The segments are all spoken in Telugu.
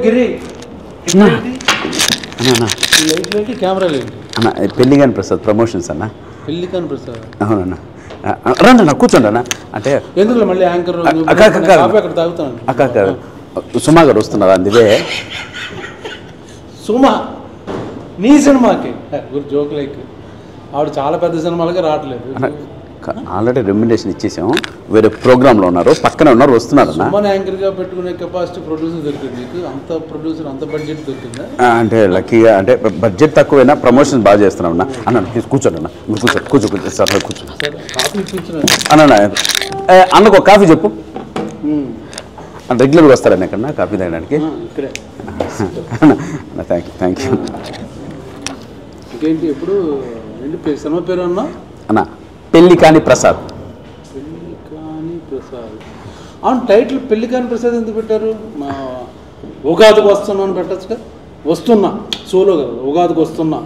గిరి కెమెరా లేదు అన్న పెళ్లిగాని ప్రసాద్ ప్రమోషన్స్ అన్న. పెళ్లిగాని ప్రసాద్ అవునన్న రండి అన్న కూర్చోండి అన్న. అంటే ఎందుకు మళ్ళీ యాంకర్ అక్కడ తాగుతాను. అక్క సుమా గారు వస్తున్నారు అందుకే. సుమా నీ సినిమాకి జోక్ లైక్ ఆవిడ చాలా పెద్ద సినిమాలకి రావట్లేదు. ఆల్రెడీ రెమ్యునరేషన్ ఇచ్చేసాము. వేరే ప్రోగ్రాంలో ఉన్నారు, పక్కనే ఉన్నారు, వస్తున్నారు అన్న. సుమన్ యాంకర్గా పెట్టుకునే కెపాసిటీ ప్రొడ్యూసర్ దొరికింది నీకు? అంత ప్రొడ్యూసర్ అంత బడ్జెట్ దొరికిందా? అంటే లక్కీగా అంటే బడ్జెట్ తక్కువైనా ప్రమోషన్ బాగా చేస్తున్నాం అన్న. అన్న కూర్చోండి అన్న, కూర్చో సార్ కూర్చోండి కాఫీ ఇప్పించిన అన్న. అన్నకు ఒక కాఫీ చెప్పు. రెగ్యులర్గా వస్తారన్న ఎక్కడన్నా కాఫీ తాగడానికి? ఇక్కడే. Thank you. ఇంకేంటి ఎప్పుడు ఏంటి సినిమా పేరు అన్నా? అన్న పెళ్లి కాని ప్రసాద్. పెళ్లి కాని ప్రసాద్. అవును, టైటిల్ పెళ్లి కాని ప్రసాద్ ఎందుకు పెట్టారు? మా ఉగాదికి వస్తున్నా అని పెట్టచ్చుగా. వస్తున్నా సోలో కదా, ఉగాదికి వస్తున్నా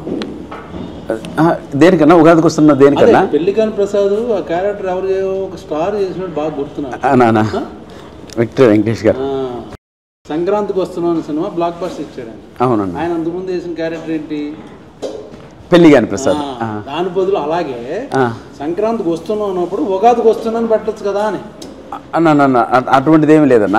దేనికన్నా? ఉగాదికి వస్తున్నా దేనికన్నా? పెళ్లి కాని ప్రసాద్ ఆ క్యారెక్టర్ ఎవరు ఒక స్టార్ చేసినట్టు బాగా గుర్తున్నా. విక్టర్ వెంకటేష్ గారు సంక్రాంతికి వస్తున్నాను సినిమా బ్లాక్ బస్టర్ ఇచ్చాడు. అవునండి. ఆయన అంతకుముందు వేసిన క్యారెక్టర్ ఏంటి? పెళ్లి కాని ప్రసాద్. దాని బదులు అలాగే సంక్రాంతికి వస్తున్నాం అన్నప్పుడు ఉగాదికి వస్తున్నాను పెట్టచ్చు కదా అని అన్న. అటువంటిది ఏమి లేదన్న,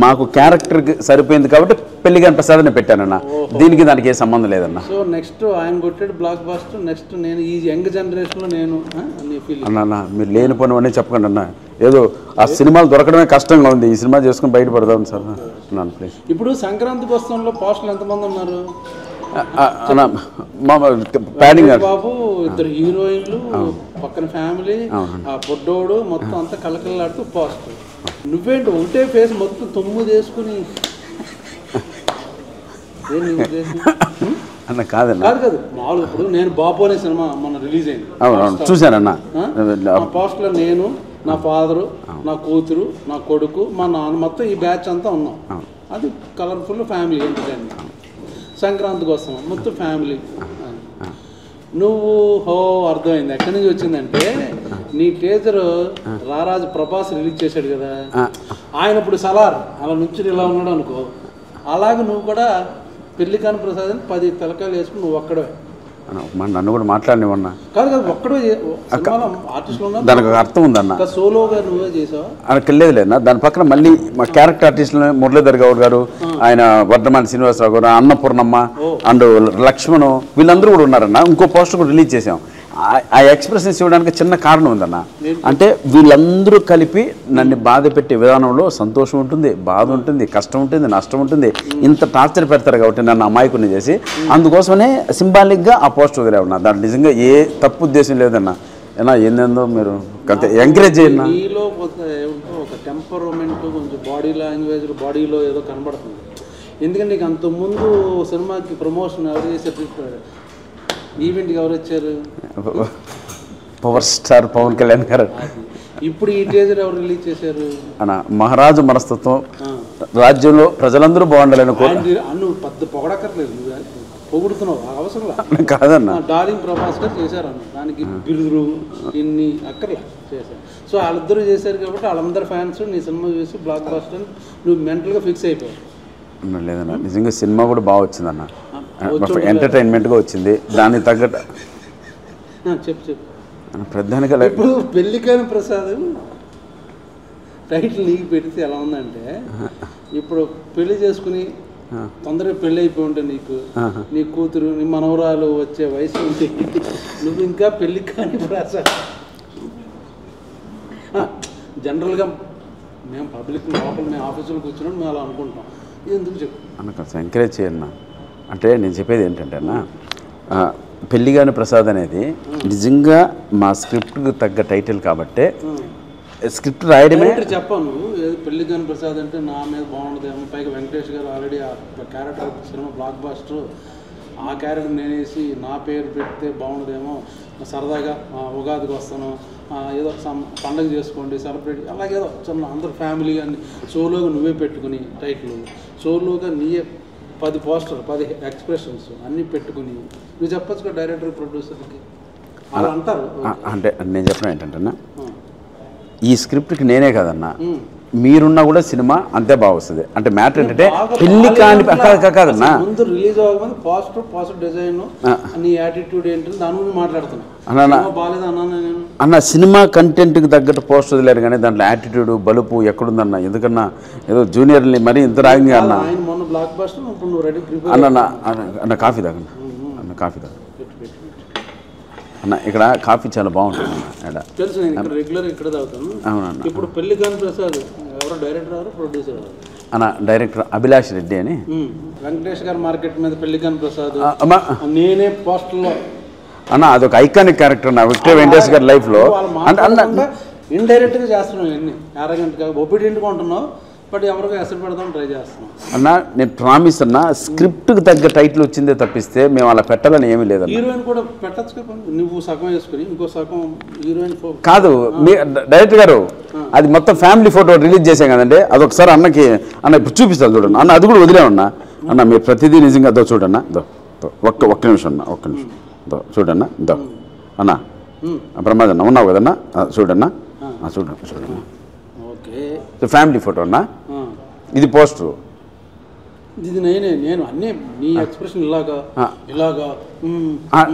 మాకు క్యారెక్టర్కి సరిపోయింది కాబట్టి పెళ్లి కాని ప్రసాద్ అని పెట్టానన్న. దీనికి దానికి ఏ సంబంధం లేదన్న. సో నెక్స్ట్ ఆయన కొట్టాడు బ్లాక్ బస్టర్, నెక్స్ట్ నేను ఈ యంగ్ జనరేషన్లో నేను అన్న మీరు లేని పని అన్నీ చెప్పకండి అన్న. ఏదో ఆ సినిమాలు దొరకడమే కష్టంగా ఉంది, ఈ సినిమా చేసుకుని బయటపడదాం సార్ అన్నాను ప్లీజ్. ఇప్పుడు సంక్రాంతికి వస్తాంలో పోస్టులు ఎంతమంది ఉన్నారు? బాబు, ఇద్దరు హీరోయిన్లు, పక్కన ఫ్యామిలీ, ఆ పొడ్డోడు, మొత్తం అంతా కలకలాడుతూ పోస్టర్. నువ్వేంటి ఒకటే ఫేస్ మొత్తం 9 వేసుకుని అన్న? కాదన్న, కాదు మామూలు. ఇప్పుడు నేను బాబు అనే సినిమా మొన్న రిలీజ్ అయింది. అవును చూశానన్న. పోస్టర్లో నేను, నా ఫాదరు, నా కూతురు, నా కొడుకు, మా నాన్న, మొత్తం ఈ బ్యాచ్ అంతా ఉన్నాం. అది కలర్ఫుల్ ఫ్యామిలీ ఎంటర్టైన్మెంట్. సంక్రాంతికి వస్తున్నాం మొత్తం ఫ్యామిలీ. నువ్వు అర్థమైంది ఎక్కడి నుంచి వచ్చిందంటే, నీ టీజర్ రారాజు ప్రభాస్ రిలీజ్ చేశాడు కదా, ఆయన ఇప్పుడు సలార్ అలా నుంచి ఇలా ఉన్నాడు అనుకో, అలాగే నువ్వు కూడా పెళ్లి కాని ప్రసాద్ అని 10 తలకాయలు వేసుకుని నువ్వు ఒక్కడే. నన్ను కూడా మాట్లాడినవన్నా కాదు ఒక్కడే ఆర్టిస్టులు. దానికి అర్థం ఉందన్న. సోలోగా నువ్వే చేసావా? అక్కడికి వెళ్ళలేదన్నా. దాని పక్కన మళ్ళీ మా క్యారెక్టర్ ఆర్టిస్టులు మురళీధర్ గౌడ్ గారు, ఆయన వర్ధమాన్ శ్రీనివాసరావు గారు, అన్నపూర్ణమ్మ అండ్ లక్ష్మణ్, వీళ్ళందరూ కూడా ఉన్నారన్న. ఇంకో పోస్టర్ కూడా రిలీజ్ చేసాం. ఆ ఎక్స్ప్రెషన్స్ ఇవ్వడానికి చిన్న కారణం ఉందన్న. అంటే వీళ్ళందరూ కలిపి నన్ను బాధ పెట్టే విధానంలో సంతోషం ఉంటుంది, బాధ ఉంటుంది, కష్టం ఉంటుంది, నష్టం ఉంటుంది. ఇంత టార్చర్ పెడతారు కాబట్టి నన్ను అమాయకుని చేసి, అందుకోసమనే సింబాలిక్గా ఆ పోస్టర్ వదిలే ఉన్నా. దాంట్లో నిజంగా ఏ తప్పు ఉద్దేశం లేదన్న. ఏనా ఏందేందో మీరు ఎంకరేజ్ చేయండి. నీలో ఒక టెంపర్మెంట్, కొంచెం బాడీ లాంగ్వేజ్, బాడీలో ఏదో కనబడుతుంది. ఎందుకంటే నీకు అంతకుముందు సినిమాకి ప్రమోషన్ ఎవరు చేశారు? ఈవెంట్కి ఎవరు వచ్చారు? పవర్ స్టార్ పవన్ కళ్యాణ్ గారు. ఇప్పుడు ఈ టీజర్ ఎవరు రిలీజ్ చేశారు? అన్న మహారాజు మనస్తత్వం, రాజ్యంలో ప్రజలందరూ బాగుండాలని నువ్వు పెద్ద పొగడక్కర్లేదు, పొగుడుతున్నావు అవసరం కాదన్న. డార్లింగ్ ప్రభాస్ గారు చేశారు అన్న, దానికి బిరుదులు ఇన్ని అక్కర్లే చేశారు. సో వాళ్ళిద్దరూ చేశారు కాబట్టి వాళ్ళందరూ ఫ్యాన్స్ నీ సినిమా చూసి బ్లాక్ బస్టర్ నువ్వు మెంటల్గా ఫిక్స్ అయిపోయావు. లేదన్న, నిజంగా సినిమా కూడా బాగా వచ్చిందన్న. ఎంటర్టైన్మెంట్గా వచ్చింది. దానికి తగ్గట్టు చెప్పు ప్రధానిగా ఇప్పుడు పెళ్లి కాని ప్రసాద్ టైటిల్ నీకు పెడితే ఎలా ఉందంటే, ఇప్పుడు పెళ్లి చేసుకుని తొందరగా పెళ్ళి అయిపోయి ఉంటే నీకు, నీ కూతురు, నీ మనవరాలు వచ్చే వయసు ఉంది, నువ్వు ఇంకా పెళ్లి కాని ప్రసాద్. జనరల్గా మేము పబ్లిక్ లోపల మేము ఆఫీసులో కూర్చున్నాం, మేము అలా అనుకుంటాం. ఎందుకు చెప్పు అన్న, కొంచెం ఎంకరేజ్ చేయన్న. అంటే నేను చెప్పేది ఏంటంటే అన్న, పెళ్లి కాని ప్రసాద్ అనేది నిజంగా మా స్క్రిప్ట్కి తగ్గ టైటిల్ కాబట్టే స్క్రిప్ట్ రాయడమే. చెప్పాను ఏది పెళ్లి కాని ప్రసాద్ అంటే నా మీద బాగుండదేమో, పైగా వెంకటేష్ గారు ఆల్రెడీ ఆ క్యారెక్టర్ సినిమా బ్లాక్ బస్టర్, ఆ క్యారెక్టర్ నేనేసి నా పేరు పెడితే బాగుండదేమో, సరదాగా ఉగాదికి వస్తాను, ఏదో పండగ చేసుకోండి సెలబ్రేట్, అలాగేదో చిన్న అందరు ఫ్యామిలీ కానీ సోలోగా నువ్వే పెట్టుకుని టైటిల్, సోలోగా నీయే 10 పోస్టర్ 10 ఎక్స్ప్రెషన్స్ అన్నీ పెట్టుకుని నువ్వు చెప్పచ్చు కదా డైరెక్టర్ ప్రొడ్యూసర్కి. అలా అంటారు. అంటే నేను చెప్పిన ఏంటంటే ఈ స్క్రిప్ట్కి నేనే కదన్నా, మీరున్నా కూడా సినిమా అంతే బాగా వస్తుంది. అంటే మ్యాటర్ ఏంటంటే పెళ్లి కాని కాదన్నా, ముందు రిలీజ్ అవ్వకముందు పాజిటివ్ డిజైన్, నీ యాటిట్యూడ్ ఏంటి దాని గురించి మాట్లాడుతున్నా. బాగాలేదు అన్న సినిమా కంటెంట్కి తగ్గట్టు పోస్ట్ వదిలేరు కానీ దాంట్లో యాటిట్యూడ్ బలుపు ఎక్కడుందన్న. ఎందుకన్నా ఏదో జూనియర్ని మరీ ఇంత రాగింగ్ అన్న. ఆయన మొన్న బ్లాక్ బస్టర్, ఇప్పుడు నువ్వు రెడీ ప్రిపేర్ అన్న కాఫీ తాగన్నా, అన్న కాఫీ తాగ అన్న. ఇక్కడ కాఫీ చాలా బాగుంటుంది అన్న. తెలుసు, నేను ఇక్కడ రెగ్యులర్ ఇక్కడ తాగుతాను. అవునన్న. ఇప్పుడు పెళ్లి కాని ప్రసాద్ ఎవరో డైరెక్టర్ ఎవరు ప్రొడ్యూసర్ ఎవరు అన్న? డైరెక్టర్ అభిలాష్ రెడ్డి అని. వెంకటేష్ గారు మార్కెట్ మీద పెళ్లి కాని ప్రసాద్ నేనే పోస్టర్లో అన్న. అదొక ఐకానిక్ క్యారెక్టర్ నా విక్టర్ వెంకటేష్ గారి లైఫ్లో. అంటే ఇండైరెక్ట్గా చేస్తున్నావు, ఎన్ని అరగంటగా ఒబీడియంట్గా ఉంటున్నావు, బట్ ఎవరికి ఎసరు పెడదాం ట్రై చేస్తున్నాం అన్న. నేను ప్రామిస్ అన్న, స్క్రిప్ట్కి తగ్గ టైటిల్ వచ్చిందే తప్పిస్తే మేము అలా పెట్టాలని ఏమీ లేదన్న. హీరోయిన్ కూడా పెట్టచ్చు, నువ్వు సగం వేసుకుని ఇంకో సగం హీరోయిన్ కాదు. మీ డైరెక్టర్ గారు అది మొత్తం ఫ్యామిలీ ఫోటో రిలీజ్ చేసాం కదండి, అదొకసారి అన్నకి అన్న ఇప్పుడు చూపిస్తాను చూడండి అన్న. అది కూడా వదిలేమన్నా అన్న, మీరు ప్రతిదీ నిజంగా దో చూడన్నా. ఒక్క నిమిషం అన్న, ఒక్క నిమిషం చూడన్నా. అన్న ప్రమాదన్న ఉన్నావు కదన్నా, చూడన్నా చూడన్నా. ఫ్యామిలీ ఫోటో అన్నా, ఇది పోస్టరు. ఇది నేను అన్నీ నీ ఎక్స్ప్రెషన్ ఇలాగా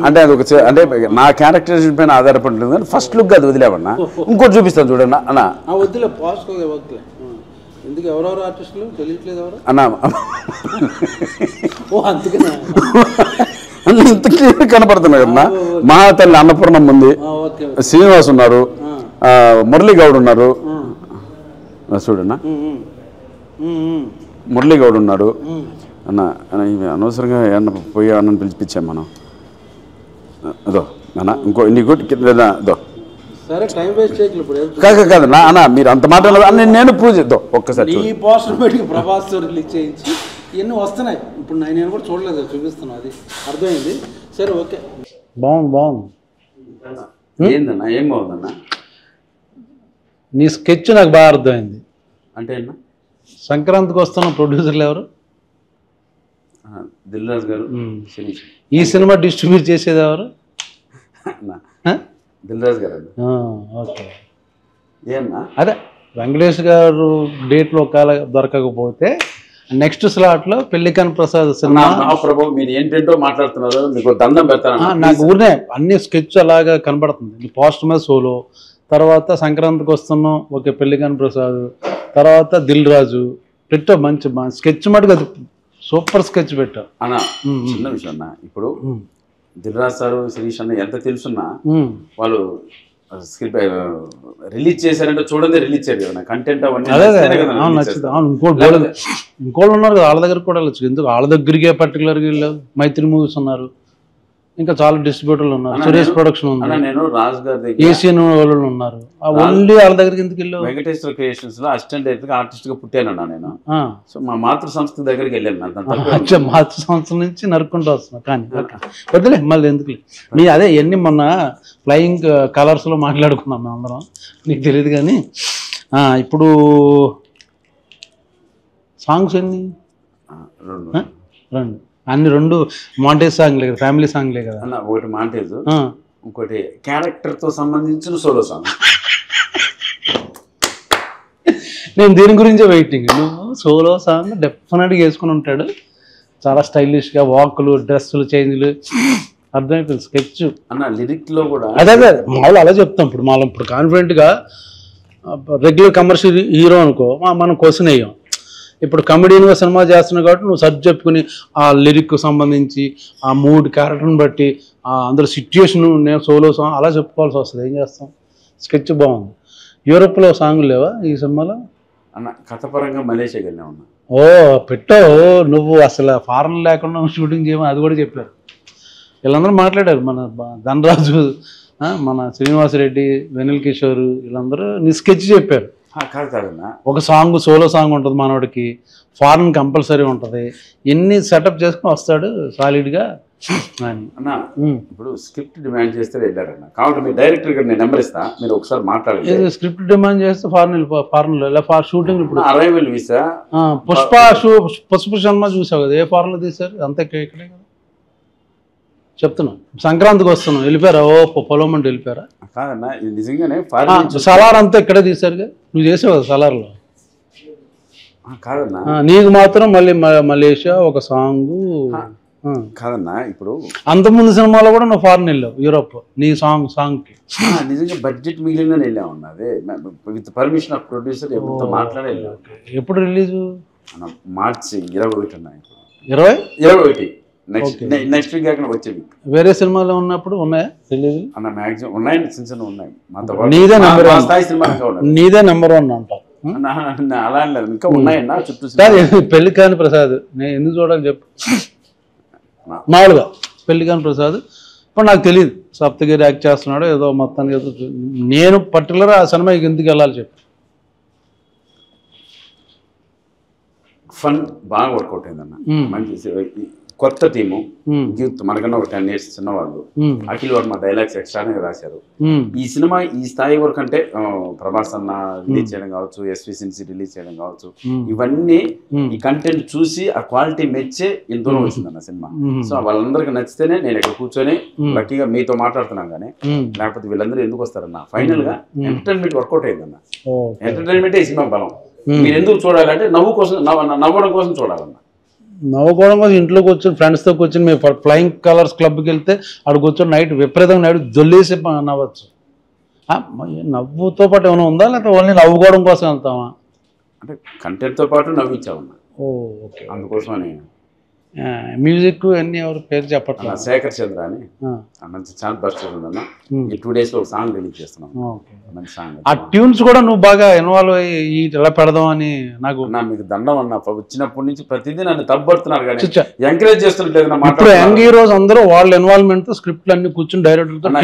అంటే అది ఒక అంటే నా క్యారెక్టరైజేషన్ పైన ఆధారపడి ఉంటుంది కానీ ఫస్ట్ లుక్ అది వదిలేవన్నా. ఇంకోటి చూపిస్తాను చూడన్నా అన్న. వద్దులే పోస్ట్ వద్దులే. ఎందుకు ఎవరెవరు ఆర్టిస్టులు తెలియట్లేదు ఎవరు అన్న. అందుకనే ఇంత క్లియర్ కనపడుతున్నాయి కదన్నా. మహాతల్లి అన్నపూర్ణం ఉంది, శ్రీనివాస్ ఉన్నారు, మురళీ గౌడ్ ఉన్నారు చూడన్నా, మురళీ గౌడ్ ఉన్నాడు అన్న. అనవసరంగా ఏమన్నా పోయి అన్నని పిలిపించాం మనం. అదో అన్న ఇంకో దో కాదన్నా అన్న, మీరు అంత మాట నేను పూజ ఒక్కసారి ప్రభాస్ రిలీజ్ చేయించి ఇవన్నీ వస్తున్నాయి. ఇప్పుడు నేను కూడా చూడలేదు, చూపిస్తున్నా, అది అర్థమైంది. సరే ఓకే, బాగుంది. ఏందన్నా? ఏం బాగుందన్నా? నీ స్కెచ్ నాకు బాగా అర్థమైంది. అంటే అన్న సంక్రాంతికి వస్తున్న ప్రొడ్యూసర్లు ఎవరు? దిల్ రాజు గారు. ఈ సినిమా డిస్ట్రిబ్యూట్ చేసేది ఎవరు? దిల్ రాజు గారు. ఓకే. ఏమన్నా అదే వెంకటేష్ గారు డేట్లో ఒకవేళ దొరకకపోతే నెక్స్ట్ స్లాట్లో పెళ్లికాని ప్రసాద్ సినిమా. ప్రభు మీరు ఏంటంటో మాట్లాడుతున్నారు, మీకు దండం పెడతాను. నాకు ఊరినే అన్ని స్కెచ్ అలాగా కనబడుతుంది. పోస్ట్ మీద సోలో, తర్వాత సంక్రాంతికి వస్తున్నాం ఓకే పెళ్లికాని ప్రసాద్, తర్వాత దిల్ రాజు పెట్టా. మంచి స్కెచ్ మటుకు అది సూపర్ స్కెచ్ పెట్టా అన్న. చిన్న విషయం అన్న, ఇప్పుడు దిల్ రాజు సారు శిరీష్ అన్న ఎంత తెలుసున్నా వాళ్ళు స్క్రిప్ట్ రిలీజ్ చేశారంటే చూడండి, రిలీజ్ చేయరు కదా కంటెంట్ అవన్నీ. నచ్చింది. ఇంకోళ్ళు ఉన్నారు కదా వాళ్ళ దగ్గర కూడా వెళ్ళచ్చు. ఎందుకు వాళ్ళ దగ్గరికే పర్టికులర్గా వెళ్ళారు. మైత్రి మూవీస్ ఉన్నారు, ఇంకా చాలా డిస్ట్రిబ్యూటర్లు ఉన్నారు, సురేష్ ప్రొడక్షన్ ఉంది, నేను రాజు గారి ఏషియన్ వాళ్ళు ఉన్నారు. ఓన్లీ వాళ్ళ దగ్గరికి ఎందుకు వెళ్ళావు? వెంకటేశ్వర క్రియేషన్స్ లో అసిస్టెంట్ డైరెక్టర్ గా ఆర్టిస్ట్ గా పుట్టానన్నా నేను. సో మా మాతృ సంస్థ దగ్గరికి వెళ్ళాను. మాతృ సంస్థ నుంచి నరుక్కుంటూ వస్తున్నా. కానీ వద్దులే మళ్ళీ ఎందుకులే. మీ అదే ఎన్ని మొన్న ఫ్లయింగ్ కలర్స్ లో మాట్లాడుకున్నాం మేము అందరం, నీకు తెలియదు. కానీ ఇప్పుడు సాంగ్స్ ఎన్ని? రెండు. అన్ని రెండు మాంటేజ్ సాంగ్లే కదా, ఫ్యామిలీ సాంగ్లే కదా అన్న. ఒకటి మాంటేజ్, ఇంకోటి క్యారెక్టర్ తో సంబంధించిన సోలో సాంగ్. నేను దీని గురించే వెయిటింగ్. నువ్వు సోలో సాంగ్ డెఫినెట్గా వేసుకుని ఉంటాడు, చాలా స్టైలిష్గా వాకులు, డ్రెస్సులు, చేంజ్లు అర్థమైపోయింది. స్కెచ్ అన్న లిరిక్ లో కూడా అదే మామూలు అలా చెప్తాం. ఇప్పుడు మనం ఇప్పుడు కాన్ఫిడెంట్గా రెగ్యులర్ కమర్షియల్ హీరో అనుకో మనం క్వశ్చన్ వేయం. ఇప్పుడు కమెడీన్గా సినిమా చేస్తున్నావు కాబట్టి నువ్వు సర్చ్ చెప్పుకుని ఆ లిరిక్ సంబంధించి ఆ మూడ్ క్యారెక్టర్ని బట్టి అందరూ సిచ్యుయేషన్ నేను సోలో సాంగ్ అలా చెప్పుకోవాల్సి వస్తుంది. ఏం చేస్తాం? స్కెచ్ బాగుంది. యూరోప్లో సాంగ్లు లేవా ఈ సినిమాలో? అన్న కథపరంగా మలేషియాకి వెళ్ళా ఉన్నా. పెట్టావు నువ్వు. అసలు ఫారెన్ లేకుండా షూటింగ్ చేయమని అది కూడా చెప్పారు. వీళ్ళందరూ మాట్లాడారు, మన ధనరాజు, మన శ్రీనివాస్ రెడ్డి, వెనిల్ కిషోర్, వీళ్ళందరూ నీ స్కెచ్ చెప్పారు. ఒక సాంగ్ సోలో సాంగ్ ఉంటుంది మనోడికి, ఫారెన్ కంపల్సరీ ఉంటుంది. ఎన్ని సెటప్ చేసుకుని వస్తాడు సాలిడ్గా అని. అన్న ఇప్పుడు స్క్రిప్ట్ డిమాండ్ చేస్తే వెళ్ళారన్న, కాబట్టి మీ డైరెక్టర్ గారు నేను నెంబర్ ఇస్తా, మీరు ఒకసారి మాట్లాడండి. స్క్రిప్ట్ డిమాండ్ చేస్తే ఫారెన్లో షూటింగ్. ఇప్పుడు అరైవల్ వీసా పుష్ప సినిమా చూసావు కదా, ఏ ఫారెన్లో తీశారు? అంతే ఇక్కడే కదా చెప్తున్నా. సంక్రాంతికి వస్తున్నాం వెళ్ళిపోయారా? పొలం అంటే వెళ్ళిపోయారా? కాదన్నా, ఇది నిజంగానే సలార్ అంతా ఇక్కడే తీశారుగా. నువ్వు చేసావు కదా సలార్లో. కాదన్నా, నీకు మాత్రం మళ్ళీ మలేషియా ఒక సాంగ్ కాదన్నా. ఇప్పుడు అంతకుముందు సినిమాలో కూడా నువ్వు ఫారెన్ వెళ్ళావు, యూరోప్, నీ సాంగ్కి. నిజంగా బడ్జెట్ మిగిలిన వెళ్ళామన్నా. అదే విత్ పర్మిషన్ ఆఫ్ ప్రొడ్యూసర్ ఎవరితో మాట్లాడే వెళ్ళాం. ఎప్పుడు రిలీజు? మార్చి 21 ఉన్నాయి. 21 నెక్స్ట్ వీక్ అక్కడ వచ్చేది. వేరే సినిమాలో ఉన్నప్పుడు ఉన్నాయా రిలీజ్? అన్న మ్యాక్సిమం ఉన్నాయండి, చిన్న చిన్న ఉన్నాయి. నీదే నెంబర్ వన్ స్థాయి సినిమా నీదే నెంబర్ వన్ అంటావు. అలా లేదు, ఇంకా ఉన్నాయన్న చుట్టూ. పెళ్లి కాని ప్రసాద్ నేను ఎందుకు చూడాలి చెప్పు. మామూలుగా పెళ్లి కాని ప్రసాద్ ఇప్పుడు నాకు తెలియదు, సప్తగిరి యాక్ట్ చేస్తున్నాడు ఏదో మొత్తానికి ఏదో. నేను పర్టికులర్ ఆ సినిమాకి ఎందుకు వెళ్ళాలి చెప్పు. ఫన్ బాగా వర్కౌట్ అయిందన్న. మంచి కొత్త టీము, యూత్, మనకన్నా ఒక 10 years చిన్నవాళ్ళు. అఖిల్ వర్మ డైలాగ్స్ ఎక్స్ట్రానే రాశారు. ఈ సినిమా ఈ స్థాయి వరకు అంటే ప్రభాస్ అన్న రిలీజ్ చేయడం కావచ్చు, ఎస్వి సిన్సి రిలీజ్ చేయడం కావచ్చు, ఇవన్నీ ఈ కంటెంట్ చూసి ఆ క్వాలిటీ మెచ్చే ఇంత దూరం వచ్చిందన్న సినిమా. సో వాళ్ళందరికీ నచ్చితేనే నేను ఇక్కడ కూర్చొని లక్కీగా మీతో మాట్లాడుతున్నాం. కానీ లేకపోతే వీళ్ళందరూ ఎందుకు వస్తారన్న? ఫైనల్ గా ఎంటర్టైన్మెంట్ వర్కౌట్ అయిందన్న. ఎంటర్టైన్మెంటే ఈ సినిమా బలం. మీరు ఎందుకు చూడాలంటే నవ్వడం కోసం చూడాలన్న. నవ్వుకోవడం కోసం ఇంట్లోకి వచ్చి ఫ్రెండ్స్తో కూర్చొని మేము ఫ్లయింగ్ కలర్స్ క్లబ్కి వెళ్తే అక్కడికి కూర్చొని నైట్ విపరీతంగా నైట్ దొల్లేసి నవ్వచ్చు. నవ్వుతో పాటు ఏమైనా ఉందా, లేకపోతే ఓన్లీ నవ్వుకోవడం కోసం వెళ్తామా? అంటే కంటెంట్తో పాటు నవ్వించామన్నా. ఓకే, అందుకోసమని. మ్యూజిక్ అన్ని ఎవరు పేరు చెప్పట్లేదు. శేఖర్ చంద్ర అని మంచి ఛాన్స్ బస్ట్ ఉందన్న. ఈ 2 days లో ఒక సాంగ్ రిలీజ్ చేస్తున్నాం, మంచి సాంగ్. ఆ ట్యూన్స్ కూడా నువ్వు బాగా ఇన్వాల్వ్ అయ్యి ఎలా పెడదాం అని నాకు. మీకు దండం అన్న, వచ్చినప్పటి నుంచి ప్రతిదీ నన్ను తప్పడుతున్నారు కానీ ఎంకరేజ్ చేస్తున్నట్లేదు. ఇప్పుడు యంగ్ హీరోస్ అందరూ వాళ్ళ ఇన్వాల్వ్మెంట్ తో స్క్రిప్ట్లు అన్ని కూర్చొని డైరెక్టర్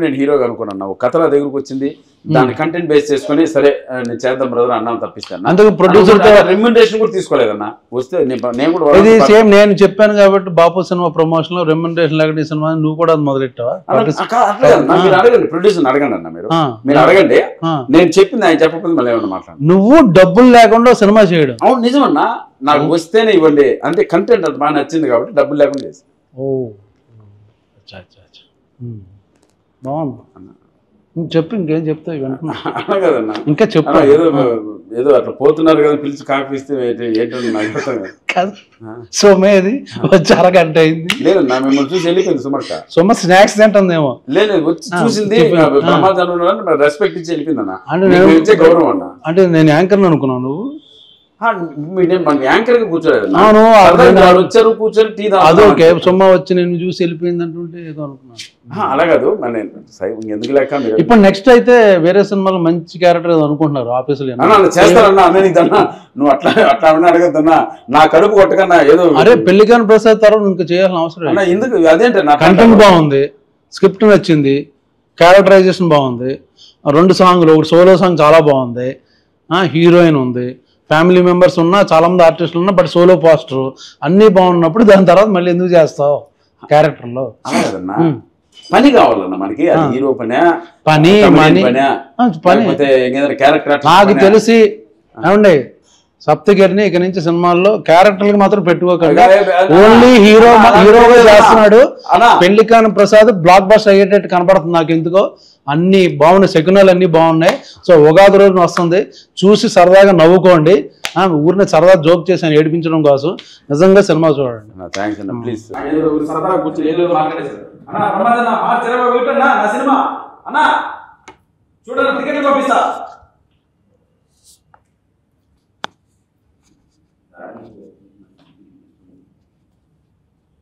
నేను హీరోగా అనుకున్నాను. ఒక కథ దగ్గరకు వచ్చింది, దాని కంటెంట్ బేస్ చేసుకుని సరే నేను చేద్దాం బ్రదర్ అన్నాను తప్పిస్తాను. అందుకు ప్రొడ్యూసర్ రెమ్యునరేషన్ కూడా తీసుకోలేదన్నా. వస్తే నేను కూడా ఇది సేమ్ నేను చెప్పాను కాబట్టి బాపు సినిమా ప్రమోషన్ లో రెమ్యునరేషన్ లేకపోతే సినిమా నువ్వు కూడా అది మొదలెట్టావా? మీరు అడగండి, ప్రొడ్యూసర్ అడగండి అన్న. మీరు అడగండి, నేను చెప్పింది ఆయన చెప్పకపోతే మళ్ళీ ఏమన్నా మాట్లాడు. నువ్వు డబ్బులు లేకుండా సినిమా చేయడం అవును నిజమన్నా. నాకు వస్తేనే ఇవ్వండి అంతే. కంటెంట్ అది బాగా నచ్చింది కాబట్టి డబ్బులు లేకుండా చేసి. బాగుంది, చెప్పు. ఇంకేం చెప్తావు కదన్నా? ఇంకా చెప్పు. ఏదో అట్లా పోతున్నారు కదా, పిలిచి కాఫీ ఇస్తే ఏంటంటే నాకు కాదు. సోమేది వచ్చి అరగంట అయింది. లేదన్నా, మిమ్మల్ని చూసి వెళ్ళిపోయింది సుమక్క. సోమ స్నాక్స్ తింటుందేమో. లేదు, వచ్చి చూసింది, రెస్పెక్ట్ ఇచ్చి వెళ్ళిపోయింది అన్న. అంటే గౌరవం అన్న. అంటే నేను యాంకర్ అనుకున్నాను, నువ్వు యాంకర్ గా కూర్చోలేదు. వచ్చారు కూర్చొని టీ అదొకే. సొమ్మ వచ్చి నేను చూసి వెళ్ళిపోయింది అంటుంటే ఏదో అనుకున్నాను. అలా కాదు, ఎందుకు లేక. ఇప్పుడు నెక్స్ట్ అయితే వేరే సినిమాలో మంచి క్యారెక్టర్ ఏదో అనుకుంటున్నారు ఆఫీసులో. చేస్తారన్నా అన్న, నువ్వు అట్లా అట్లా అడగద్దన్నా. నా కడుపు కొట్టకన్నా ఏదో. అరే పెళ్లి కాని ప్రసాద్ తర్వాత ఇంకా చేయాల్సిన అవసరం ఎందుకు? అదేంటే కంటెంట్ బాగుంది, స్క్రిప్ట్ నచ్చింది, క్యారెక్టరైజేషన్ బాగుంది, 2 సాంగ్లు, ఒకటి సోలో సాంగ్ చాలా బాగుంది, హీరోయిన్ ఉంది, ఫ్యామిలీ మెంబర్స్ ఉన్నా, చాలా మంది ఆర్టిస్టులు ఉన్నా, బట్ సోలో పోస్టర్ అన్నీ బాగున్నప్పుడు దాని తర్వాత మళ్ళీ ఎందుకు చేస్తావు క్యారెక్టర్లో? పని కావాలన్నా మనకి. హీరో పని క్యారెక్టర్. నాకు తెలిసి ఏమండి, సప్తగిరిని ఇక నుంచి సినిమాల్లో క్యారెక్టర్కి మాత్రం పెట్టుకోకండి. ఓన్లీ హీరోగా చేస్తున్నాడు. పెళ్లి కాని ప్రసాద్ బ్లాక్ బస్టర్ అయ్యేటట్టు కనపడుతుంది నాకు ఎందుకో. అన్ని బాగున్నాయి, శకునాలు అన్ని బాగున్నాయి. సో ఉగాది రోజున వస్తుంది, చూసి సరదాగా నవ్వుకోండి. ఊరిని సరదా జోక్ చేశాను ఏడిపించడం కోసం. నిజంగా సినిమా చూడండి. ప్లీజ్. చూడండి,